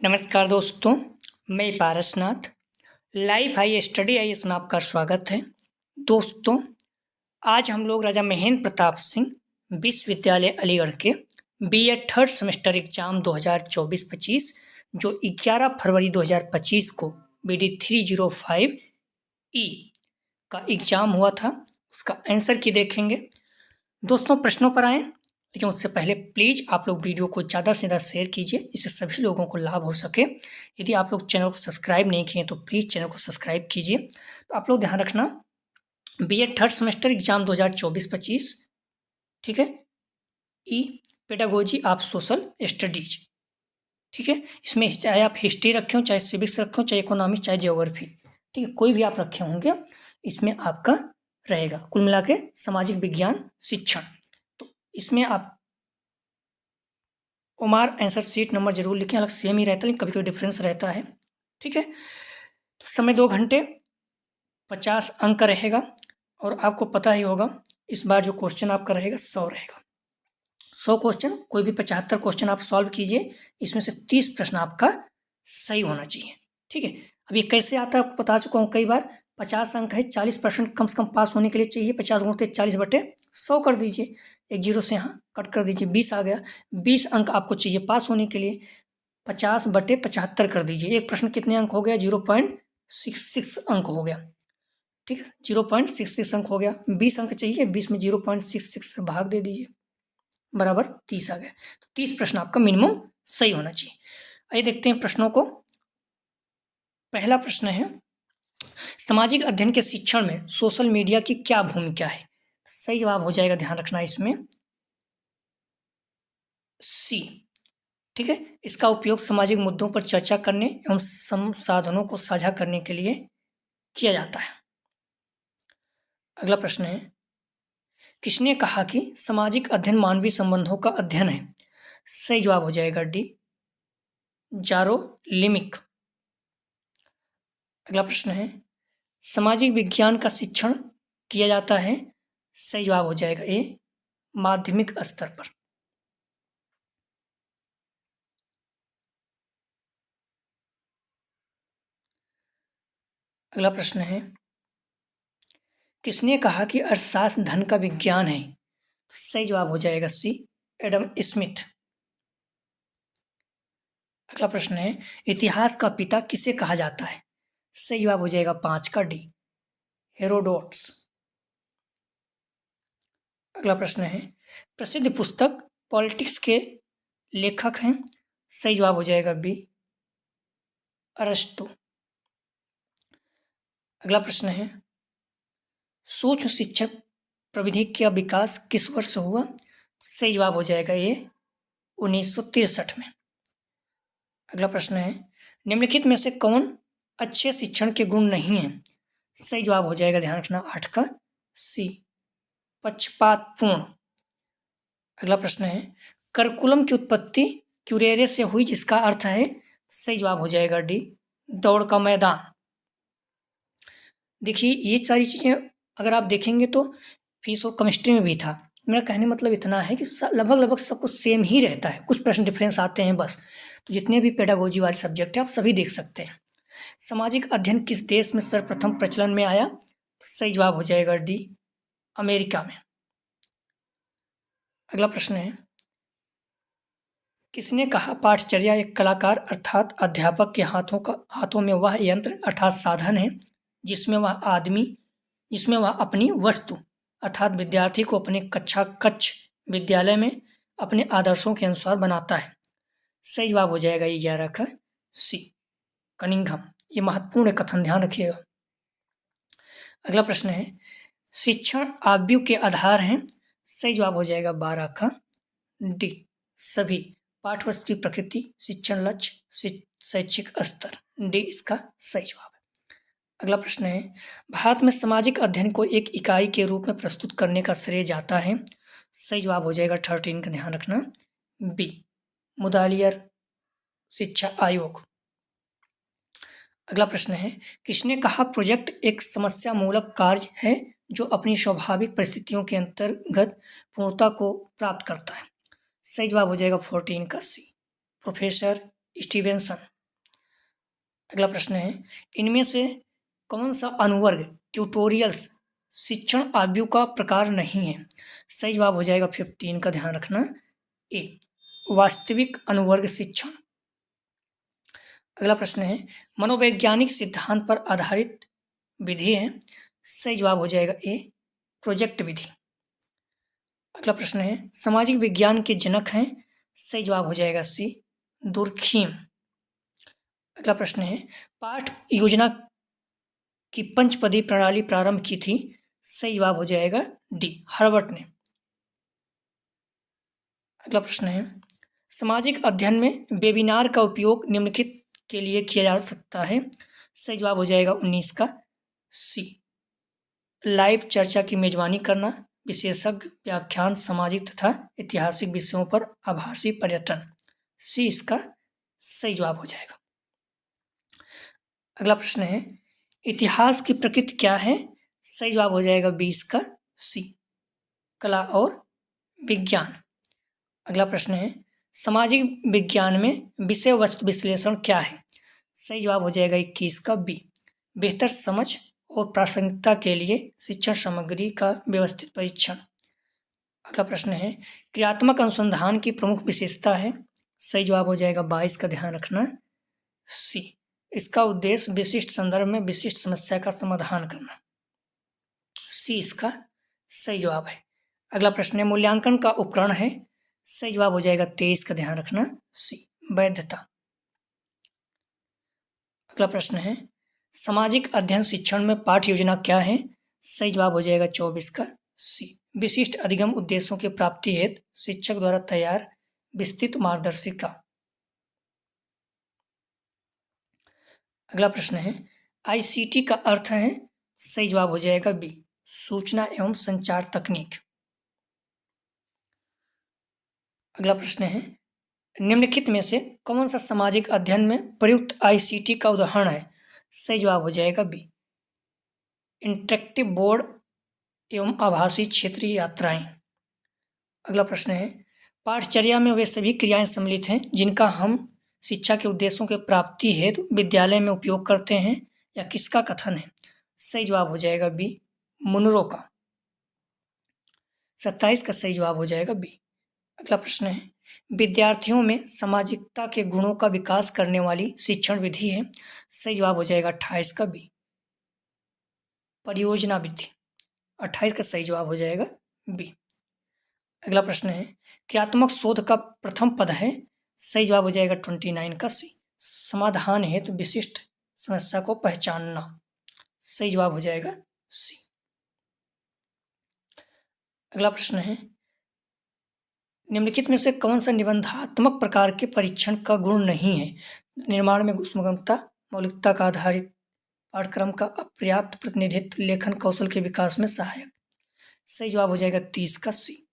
नमस्कार दोस्तों, मैं Parasnath. Live high study IAS में आपका स्वागत है। दोस्तों, आज हम लोग राजा महेंद्र प्रताप सिंह विश्वविद्यालय अलीगढ़ के बीएड थर्ड सेमेस्टर एग्जाम 2024-25 जो 11 फरवरी 2025 को BD 305 ई का एग्जाम हुआ था, उसका आंसर की देखेंगे। दोस्तों, प्रश्नों पर आएँ, लेकिन उससे पहले प्लीज़ आप लोग वीडियो को ज़्यादा से ज़्यादा शेयर कीजिए, इससे सभी लोगों को लाभ हो सके। यदि आप लोग चैनल को सब्सक्राइब नहीं किए तो प्लीज़ चैनल को सब्सक्राइब कीजिए। तो आप लोग ध्यान रखना, बीएड थर्ड सेमेस्टर एग्जाम 2024-25, ठीक है, ई पेडागोजी ऑफ सोशल स्टडीज, ठीक है। इसमें चाहे आप हिस्ट्री रखे हो, चाहे सिविक्स रखे हो, चाहे इकोनॉमिक्स, चाहे ज्योग्राफी, ठीक है, कोई भी आप रखे होंगे इसमें आपका रहेगा। कुल मिला के सामाजिक विज्ञान शिक्षण। तो इसमें आप ओमार आंसर शीट नंबर जरूर लिखें, अलग सेम ही रहता है लेकिन कभी कभी डिफरेंस रहता है, ठीक है। तो समय 2 घंटे 50 अंक का रहेगा और आपको पता ही होगा इस बार जो क्वेश्चन आपका रहेगा 100 रहेगा। 100 क्वेश्चन, कोई भी 75 क्वेश्चन आप सॉल्व कीजिए, इसमें से 30 प्रश्न आपका सही होना चाहिए, ठीक है। अब ये कैसे आता है आपको बता चुका हूँ कई बार। 50 अंक है, 40% कम से कम पास होने के लिए चाहिए। 50 गुणित 40/100 कर दीजिए, एक जीरो से यहाँ कट कर दीजिए, 20 आ गया। 20 अंक आपको चाहिए पास होने के लिए, 50/75 कर दीजिए। एक प्रश्न कितने अंक हो गया? 0.66 अंक हो गया, ठीक है, 0.66 अंक हो गया। 20 अंक चाहिए, 20 में 0.66 से भाग दे दीजिए, बराबर 30 आ गया। तो 30 प्रश्न आपका मिनिमम सही होना चाहिए। आइए देखते हैं प्रश्नों को। पहला प्रश्न है, सामाजिक अध्ययन के शिक्षण में सोशल मीडिया की क्या भूमिका है? सही जवाब हो जाएगा, ध्यान रखना इसमें, सी, ठीक है। इसका उपयोग सामाजिक मुद्दों पर चर्चा करने एवं संसाधनों को साझा करने के लिए किया जाता है। अगला प्रश्न है, किसने कहा कि सामाजिक अध्ययन मानवीय संबंधों का अध्ययन है? सही जवाब हो जाएगा डी, जारो लिमिक। अगला प्रश्न है, सामाजिक विज्ञान का शिक्षण किया जाता है? सही जवाब हो जाएगा ए, माध्यमिक स्तर पर। अगला प्रश्न है, किसने कहा कि अर्थशास्त्र धन का विज्ञान है? सही जवाब हो जाएगा सी, एडम स्मिथ। अगला प्रश्न है, इतिहास का पिता किसे कहा जाता है? सही जवाब हो जाएगा 5 का डी, हेरोडोट्स। अगला प्रश्न है, प्रसिद्ध पुस्तक पॉलिटिक्स के लेखक हैं? सही जवाब हो जाएगा बी, अरस्तु। अगला प्रश्न है, सूक्ष्म शिक्षण प्रविधि का विकास किस वर्ष हुआ? सही जवाब हो जाएगा ये 1963 में। अगला प्रश्न है, निम्नलिखित में से कौन अच्छे शिक्षण के गुण नहीं है? सही जवाब हो जाएगा, ध्यान रखना, 8 का सी, पक्षपातपूर्ण। अगला प्रश्न है, करिकुलम की उत्पत्ति क्यूरेरे से हुई जिसका अर्थ है? सही जवाब हो जाएगा डी, दौड़ का मैदान। देखिए, ये सारी चीज़ें अगर आप देखेंगे तो फिजिक्स और केमिस्ट्री में भी था। मेरा कहने मतलब इतना है कि लगभग लगभग सब कुछ सेम ही रहता है, कुछ प्रश्न डिफरेंस आते हैं बस। तो जितने भी पेडागोजी वाले सब्जेक्ट हैं आप सभी देख सकते हैं। सामाजिक अध्ययन किस देश में सर्वप्रथम प्रचलन में आया? तो सही जवाब हो जाएगा डी, अमेरिका में। अगला प्रश्न है, किसने कहा पाठचर्या एक कलाकार अर्थात अध्यापक के हाथों में वह यंत्र अर्थात साधन है जिसमें वह अपनी वस्तु अर्थात विद्यार्थी को अपने कक्ष विद्यालय में अपने आदर्शों के अनुसार बनाता है? सही जवाब हो जाएगा 11 का सी, कनिंघम। ये महत्वपूर्ण कथन, ध्यान रखिएगा। अगला प्रश्न है, शिक्षण आयु के आधार हैं? सही जवाब हो जाएगा 12 का डी, सभी, पाठ्यवस्तु की प्रकृति, शिक्षण लक्ष्य, शैक्षिक स्तर, डी इसका सही जवाब है। अगला प्रश्न है, भारत में सामाजिक अध्ययन को एक इकाई के रूप में प्रस्तुत करने का श्रेय जाता है? सही जवाब हो जाएगा 13 का, ध्यान रखना, बी, मुदालियर शिक्षा आयोग। अगला प्रश्न है, किसने कहा प्रोजेक्ट एक समस्या मूलक कार्य है जो अपनी स्वाभाविक परिस्थितियों के अंतर्गत पूर्णता को प्राप्त करता है? सही जवाब हो जाएगा 14 का सी, प्रोफेसर स्टीवेंसन। अगला प्रश्न है, इनमें से कौन सा अनुवर्ग ट्यूटोरियल्स शिक्षण आयु का प्रकार नहीं है? सही जवाब हो जाएगा 15 का ध्यान रखना, ए वास्तविक अनुवर्ग शिक्षण। अगला प्रश्न है, मनोवैज्ञानिक सिद्धांत पर आधारित विधि है? सही जवाब हो जाएगा ए प्रोजेक्ट विधि। अगला प्रश्न है, सामाजिक विज्ञान के जनक हैं? सही जवाब हो जाएगा सी दुर्खीम। अगला प्रश्न है, पाठ योजना की पंचपदी प्रणाली प्रारंभ की थी? सही जवाब हो जाएगा डी हर्बर्ट ने। अगला प्रश्न है, सामाजिक अध्ययन में वेबिनार का उपयोग निम्नलिखित के लिए किया जा सकता है? सही जवाब हो जाएगा 19 का सी लाइव चर्चा की मेजबानी करना, विशेषज्ञ व्याख्यान, सामाजिक तथा ऐतिहासिक विषयों पर आभासी पर्यटन। सी इसका सही जवाब हो जाएगा। अगला प्रश्न है, इतिहास की प्रकृति क्या है? सही जवाब हो जाएगा 20 का सी कला और विज्ञान। अगला प्रश्न है, सामाजिक विज्ञान में विषय वस्तु विश्लेषण क्या है? सही जवाब हो जाएगा 21 का बी बेहतर समझ और प्रासंगिकता के लिए शिक्षण सामग्री का व्यवस्थित परीक्षण। अगला प्रश्न है, क्रियात्मक अनुसंधान की प्रमुख विशेषता है? सही जवाब हो जाएगा 22 का ध्यान रखना सी इसका उद्देश्य विशिष्ट संदर्भ में विशिष्ट समस्या का समाधान करना। सी इसका सही जवाब है। अगला प्रश्न है, मूल्यांकन का उपकरण है? सही जवाब हो जाएगा 23 का ध्यान रखना सी वैधता। अगला प्रश्न है, सामाजिक अध्ययन शिक्षण में पाठ्य योजना क्या है? सही जवाब हो जाएगा 24 का सी विशिष्ट अधिगम उद्देश्यों की प्राप्ति हेतु शिक्षक द्वारा तैयार विस्तृत मार्गदर्शिका। अगला प्रश्न है, आईसीटी का अर्थ है? सही जवाब हो जाएगा बी सूचना एवं संचार तकनीक। अगला प्रश्न है, निम्नलिखित में से कौन सा सामाजिक अध्ययन में प्रयुक्त आईसीटी का उदाहरण है? सही जवाब हो जाएगा बी इंटरेक्टिव बोर्ड एवं आभासी क्षेत्रीय यात्राएं। अगला प्रश्न है, पाठचर्या में वे सभी क्रियाएं सम्मिलित हैं जिनका हम शिक्षा के उद्देश्यों के प्राप्ति हेतु विद्यालय में उपयोग करते हैं या किसका कथन है? सही जवाब हो जाएगा बी मुनरो का। 27 का सही जवाब हो जाएगा बी। अगला प्रश्न है, विद्यार्थियों में सामाजिकता के गुणों का विकास करने वाली शिक्षण विधि है? सही जवाब हो जाएगा 28 का बी परियोजना विधि। 28 का सही जवाब हो जाएगा बी। अगला प्रश्न है, क्रियात्मक शोध का प्रथम पद है? सही जवाब हो जाएगा 29 का सी समाधान हेतु विशिष्ट समस्या को पहचानना। सही जवाब हो जाएगा सी। अगला प्रश्न है, निम्नलिखित में से कौन सा निबंधात्मक प्रकार के परीक्षण का गुण नहीं है? निर्माण में सुगमता, मौलिकता का आधारित, पाठ्यक्रम का अपर्याप्त प्रतिनिधित्व, लेखन कौशल के विकास में सहायक। सही जवाब हो जाएगा 30 का सी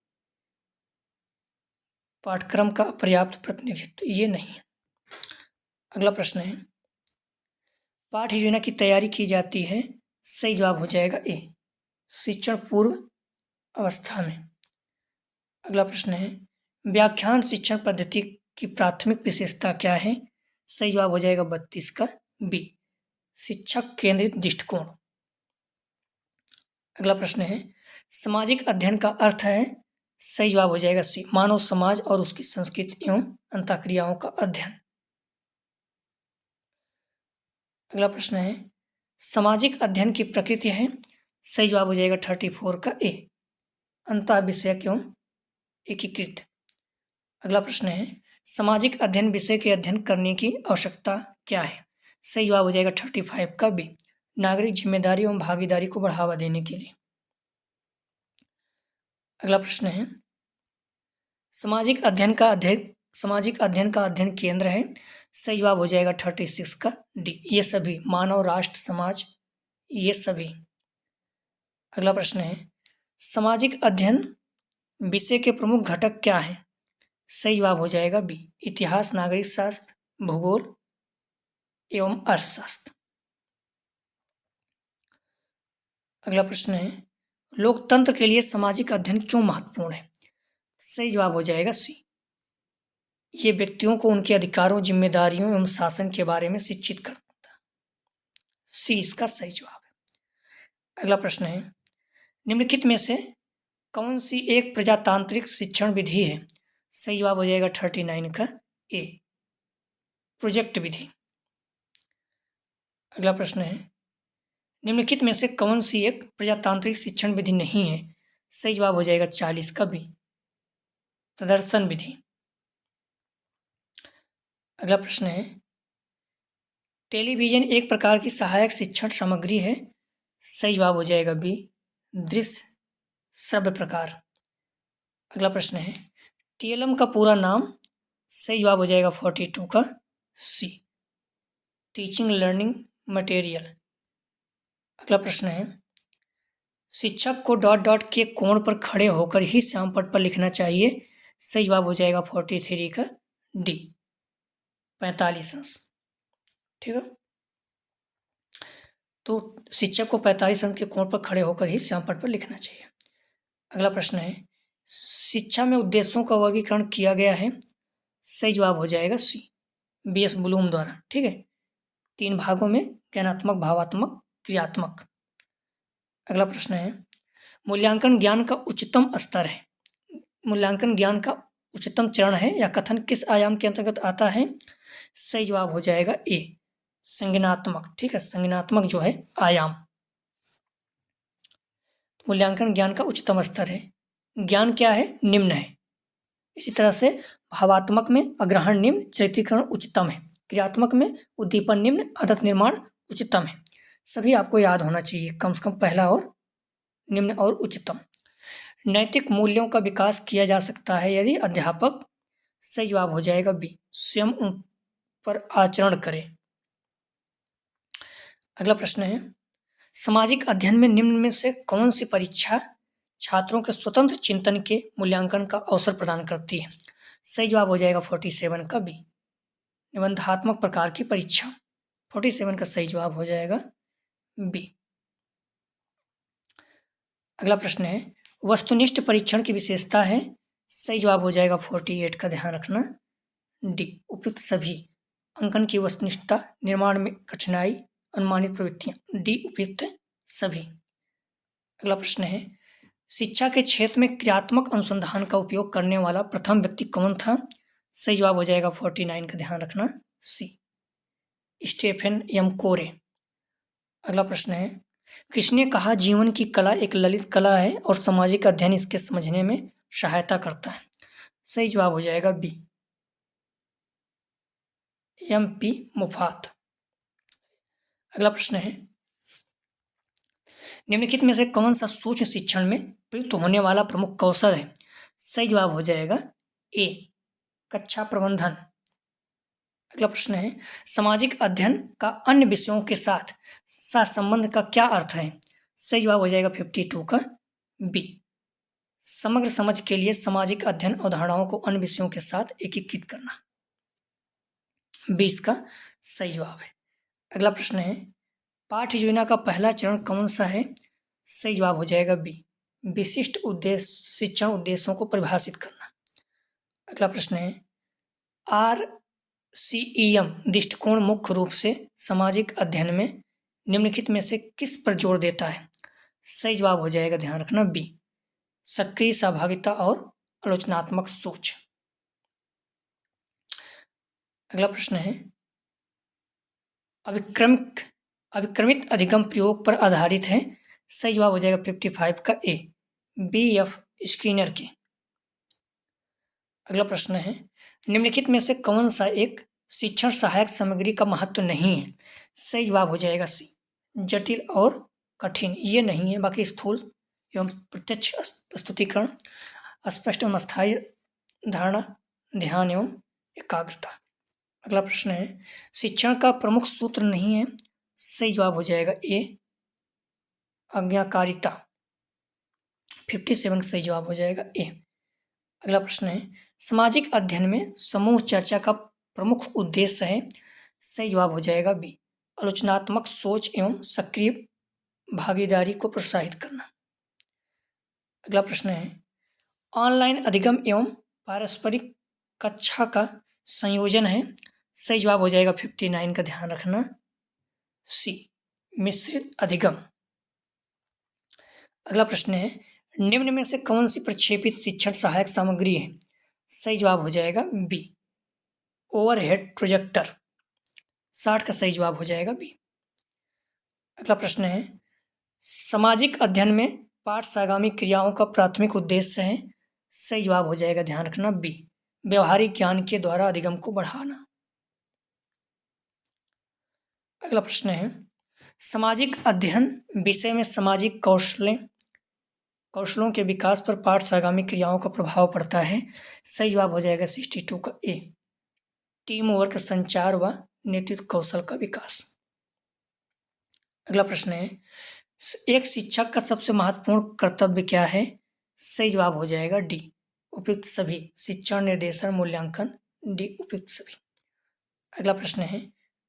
पाठ्यक्रम का अपर्याप्त प्रतिनिधित्व, ये नहीं है। अगला प्रश्न है, पाठ्य योजना की तैयारी की जाती है? सही जवाब हो जाएगा ए शिक्षण पूर्व अवस्था में। अगला प्रश्न है, व्याख्यान शिक्षण पद्धति की प्राथमिक विशेषता क्या है? सही जवाब हो जाएगा 32 का बी शिक्षक केंद्रित दृष्टिकोण। अगला प्रश्न है, सामाजिक अध्ययन का अर्थ है? सही जवाब हो जाएगा सी मानव समाज और उसकी संस्कृति एवं अंतःक्रियाओं का अध्ययन। अगला प्रश्न है, सामाजिक अध्ययन की प्रकृति है? सही जवाब हो जाएगा 34 का ए अंतः विषयक एवं एकीकृत। अगला प्रश्न है, सामाजिक अध्ययन विषय के अध्ययन करने की आवश्यकता क्या है? सही जवाब हो जाएगा 35 का बी नागरिक जिम्मेदारी एवं भागीदारी को बढ़ावा देने के लिए। अगला प्रश्न है, सामाजिक अध्ययन का अध्ययन केंद्र है? सही जवाब हो जाएगा 36 का डी ये सभी मानव राष्ट्र समाज ये सभी। अगला प्रश्न है, सामाजिक अध्ययन विषय के प्रमुख घटक क्या हैं? सही जवाब हो जाएगा बी इतिहास, नागरिक शास्त्र, भूगोल एवं अर्थशास्त्र। अगला प्रश्न है, लोकतंत्र के लिए सामाजिक अध्ययन क्यों महत्वपूर्ण है? सही जवाब हो जाएगा सी ये व्यक्तियों को उनके अधिकारों, जिम्मेदारियों एवं शासन के बारे में शिक्षित करता है। सी इसका सही जवाब है। अगला प्रश्न है, निम्नलिखित में से कौन सी एक प्रजातांत्रिक शिक्षण विधि है? सही जवाब हो जाएगा 39 का ए, प्रोजेक्ट विधि। अगला प्रश्न है, निम्नलिखित में से कौन सी एक प्रजातांत्रिक शिक्षण विधि नहीं है? सही जवाब हो जाएगा 40 का बी, प्रदर्शन विधि। अगला प्रश्न है, टेलीविजन एक प्रकार की सहायक शिक्षण सामग्री है। सही जवाब हो जाएगा बी, दृश्य श्रव्य प्रकार। अगला प्रश्न है, टीएलएम का पूरा नाम? सही जवाब हो जाएगा 42 का सी, टीचिंग लर्निंग मटेरियल। अगला प्रश्न है, शिक्षक को डॉट डॉट के कोण पर खड़े होकर ही श्यामपट्ट पर लिखना चाहिए। सही जवाब हो जाएगा 43 का डी, 45 अंश। ठीक है, तो शिक्षक को 45 अंश के कोण पर खड़े होकर ही श्यामपट्ट पर लिखना चाहिए। अगला प्रश्न है, शिक्षा में उद्देश्यों का वर्गीकरण किया गया है। सही जवाब हो जाएगा सी, बी.एस. ब्लूम द्वारा। ठीक है, 3 भागों में, ज्ञानात्मक, भावात्मक, क्रियात्मक। अगला प्रश्न है, मूल्यांकन ज्ञान का उच्चतम स्तर है। मूल्यांकन ज्ञान का उच्चतम चरण है या कथन किस आयाम के अंतर्गत आता है? सही जवाब हो जाएगा ए, संज्ञानात्मक। ठीक है, संज्ञानात्मक जो है आयाम। मूल्यांकन ज्ञान का उच्चतम स्तर है। ज्ञान क्या है? निम्न है। इसी तरह से भावात्मक में अग्रहण निम्न, चरित्रीकरण उच्चतम है। क्रियात्मक में उद्दीपन निम्न, आदत निर्माण उच्चतम है। सभी आपको याद होना चाहिए, कम से कम पहला और निम्न और उच्चतम। नैतिक मूल्यों का विकास किया जा सकता है यदि अध्यापक, सही जवाब हो जाएगा बी, स्वयं उन पर आचरण करे। अगला प्रश्न है, सामाजिक अध्ययन में निम्न में से कौन सी परीक्षा छात्रों के स्वतंत्र चिंतन के मूल्यांकन का अवसर प्रदान करती है? सही जवाब हो जाएगा 47 का बी, निबंधात्मक प्रकार की परीक्षा। 47 का सही जवाब हो जाएगा बी। अगला प्रश्न है, वस्तुनिष्ठ परीक्षण की विशेषता है। सही जवाब हो जाएगा 48 का, ध्यान रखना डी, उपयुक्त सभी। अंकन की वस्तुनिष्ठता, निर्माण में कठिनाई, अनुमानित प्रवृत्तियां, डी उपयुक्त सभी। अगला प्रश्न है, शिक्षा के क्षेत्र में क्रियात्मक अनुसंधान का उपयोग करने वाला प्रथम व्यक्ति कौन था? सही जवाब हो जाएगा 49 का, ध्यान रखना सी, स्टीफन एम कोरे। अगला प्रश्न है, किसने कहा जीवन की कला एक ललित कला है और सामाजिक अध्ययन इसके समझने में सहायता करता है? सही जवाब हो जाएगा बी, एम.पी. मुफात। अगला प्रश्न है, निम्नलिखित में से कौन सा सूक्ष्म शिक्षण में प्रयुक्त होने वाला प्रमुख कौशल है? सही जवाब हो जाएगा ए, कक्षा प्रबंधन। अगला प्रश्न है, सामाजिक अध्ययन का अन्य विषयों के साथ सहसंबंध का क्या अर्थ है? सही जवाब हो जाएगा 52 का बी, समग्र समझ के लिए सामाजिक अध्ययन अवधारणाओं को अन्य विषयों के साथ एकीकृत करना। 20 का सही जवाब है। अगला प्रश्न है, पाठ्य योजना का पहला चरण कौन सा है? सही जवाब हो जाएगा बी, विशिष्ट उद्देश्य शिक्षण उद्देश्यों को परिभाषित करना। अगला प्रश्न है, RCEM दृष्टिकोण मुख्य रूप से सामाजिक अध्ययन में निम्नलिखित में से किस पर जोर देता है? सही जवाब हो जाएगा, ध्यान रखना बी, सक्रिय सहभागिता और आलोचनात्मक सोच। अगला प्रश्न है, अभिक्रमित अधिगम प्रयोग पर आधारित है। सही जवाब हो जाएगा 55 का ए, B.F. स्किनर के। अगला प्रश्न है, निम्नलिखित में से कौन सा एक शिक्षण सहायक सामग्री का महत्व नहीं है? सही जवाब हो जाएगा सी, जटिल और कठिन ये नहीं है, बाकी स्थूल एवं प्रत्यक्ष प्रस्तुतिकरण, स्पष्ट एवं अस्थायी धारणा, ध्यान एवं एकाग्रता। अगला प्रश्न है, शिक्षण का प्रमुख सूत्र नहीं है। सही जवाब हो जाएगा ए, आज्ञाकारिता। 57 सही जवाब हो जाएगा ए। अगला प्रश्न है, सामाजिक अध्ययन में समूह चर्चा का प्रमुख उद्देश्य है। सही जवाब हो जाएगा बी, आलोचनात्मक सोच एवं सक्रिय भागीदारी को प्रोत्साहित करना। अगला प्रश्न है, ऑनलाइन अधिगम एवं पारस्परिक कक्षा का संयोजन है। सही जवाब हो जाएगा 59 का, ध्यान रखना सी, मिश्रित अधिगम। अगला प्रश्न है, निम्न में से कौन सी प्रक्षेपित शिक्षण सहायक सामग्री है? सही जवाब हो जाएगा बी, ओवरहेड प्रोजेक्टर। 60 का सही जवाब हो जाएगा बी। अगला प्रश्न है, सामाजिक अध्ययन में पाठ्यसागामी क्रियाओं का प्राथमिक उद्देश्य है? सही जवाब हो जाएगा, ध्यान रखना, बी, व्यवहारिक ज्ञान के द्वारा अधिगम को बढ़ाना। अगला प्रश्न है, सामाजिक अध्ययन विषय में सामाजिक कौशलों के विकास पर पाठ्यसागामी क्रियाओं का प्रभाव पड़ता है? सही जवाब हो जाएगा 62 का ए, टीम वर्क, संचार व नेतृत्व कौशल का विकास। अगला प्रश्न है, एक शिक्षक का सबसे महत्वपूर्ण कर्तव्य क्या है? सही जवाब हो जाएगा डी, उपयुक्त सभी, शिक्षण, निर्देशन, मूल्यांकन, डी, उपयुक्त सभी। अगला प्रश्न है,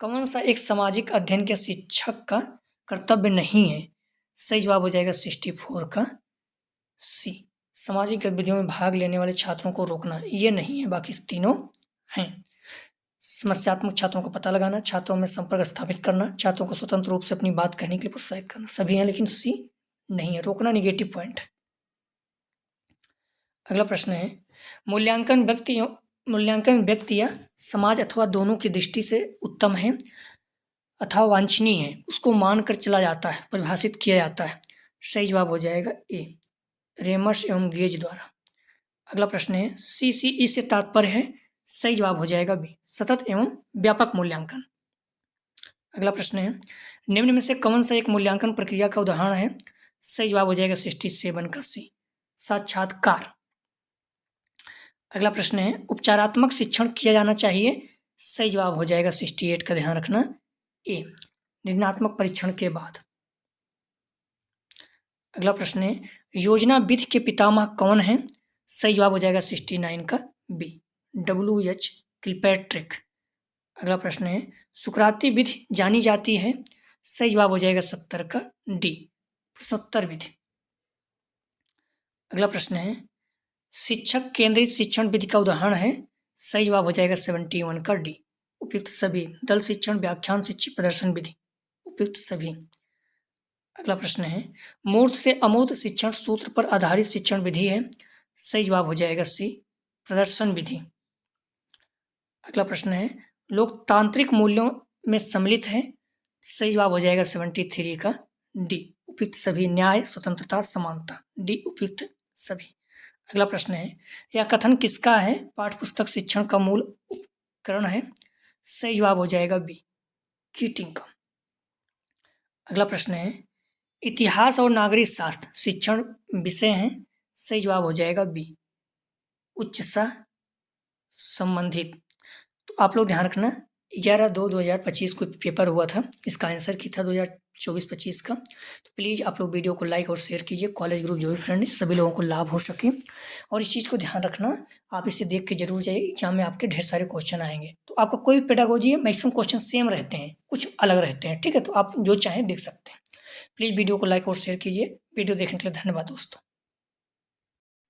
कौन सा एक सामाजिक अध्ययन के शिक्षक का कर्तव्य नहीं है? सही जवाब हो जाएगा 64 का सी, सामाजिक गतिविधियों में भाग लेने वाले छात्रों को रोकना। ये नहीं है, बाकी तीनों हैं। समस्यात्मक छात्रों का पता लगाना, छात्रों में संपर्क स्थापित करना, छात्रों को स्वतंत्र रूप से अपनी बात कहने के लिए प्रोत्साहित करना, सभी हैं, लेकिन सी नहीं है, रोकना निगेटिव पॉइंट है। अगला प्रश्न है, मूल्यांकन व्यक्ति या समाज अथवा दोनों की दृष्टि से उत्तम है अथवा वांछनीय है, उसको मानकर चला जाता है, परिभाषित किया जाता है। सही जवाब हो जाएगा ए, रेमर्स एवं गेज द्वारा। अगला प्रश्न है, CCE से तात्पर्य है? सही जवाब हो जाएगा बी, सतत एवं व्यापक मूल्यांकन। अगला प्रश्न है, निम्न में से कौन सा एक मूल्यांकन प्रक्रिया का उदाहरण है? सही जवाब हो जाएगा 67 का सी, साक्षात्कार। अगला प्रश्न है, उपचारात्मक शिक्षण किया जाना चाहिए? सही जवाब हो जाएगा 68 का, ध्यान रखना, ए, निर्णयात्मक परीक्षण के बाद। अगला प्रश्न है, योजना विधि के पितामह कौन है? सही जवाब हो जाएगा 69 का बी, WH किलपैट्रिक। अगला प्रश्न है, सुकराती विधि जानी जाती है? सही जवाब हो जाएगा 70 का डी, प्रश्नोत्तर विधि। अगला प्रश्न है, शिक्षक केंद्रित शिक्षण विधि का उदाहरण है? सही जवाब हो जाएगा 71 का डी, उपयुक्त सभी, दल शिक्षण, व्याख्यान शिक्षण, प्रदर्शन विधि, उपयुक्त सभी। अगला प्रश्न है, मूर्त से अमूर्त शिक्षण सूत्र पर आधारित शिक्षण विधि है? सही जवाब हो जाएगा सी, प्रदर्शन विधि। अगला प्रश्न है, लोकतांत्रिक मूल्यों में सम्मिलित है? सही जवाब हो जाएगा 73 का डी, उपयुक्त सभी, न्याय, स्वतंत्रता, समानता, डी, उपयुक्त सभी। अगला प्रश्न है, यह कथन किसका है? पाठ्यपुस्तक शिक्षण का मूल उपकरण है? सही जवाब हो जाएगा बी, कीटिंग का। अगला प्रश्न है, इतिहास और नागरिक शास्त्र शिक्षण विषय हैं? सही जवाब हो जाएगा बी, उच्च संबंधित। तो आप लोग ध्यान रखना, 11/2/2025 को पेपर हुआ था, इसका आंसर की था 2024-25 का। तो प्लीज़ आप लोग वीडियो को लाइक और शेयर कीजिए, कॉलेज ग्रुप जो भी फ्रेंड सभी लोगों को लाभ हो सके। और इस चीज़ को ध्यान रखना, आप इसे देख के जरूर जाइए, एग्जाम में आपके ढेर सारे क्वेश्चन आएंगे। तो आपका कोई भी पेडागोजी है, मैक्सिमम क्वेश्चन सेम रहते हैं, कुछ अलग रहते हैं, ठीक है? तो आप जो चाहें देख सकते हैं। प्लीज़ वीडियो को लाइक और शेयर कीजिए। वीडियो देखने के लिए धन्यवाद दोस्तों।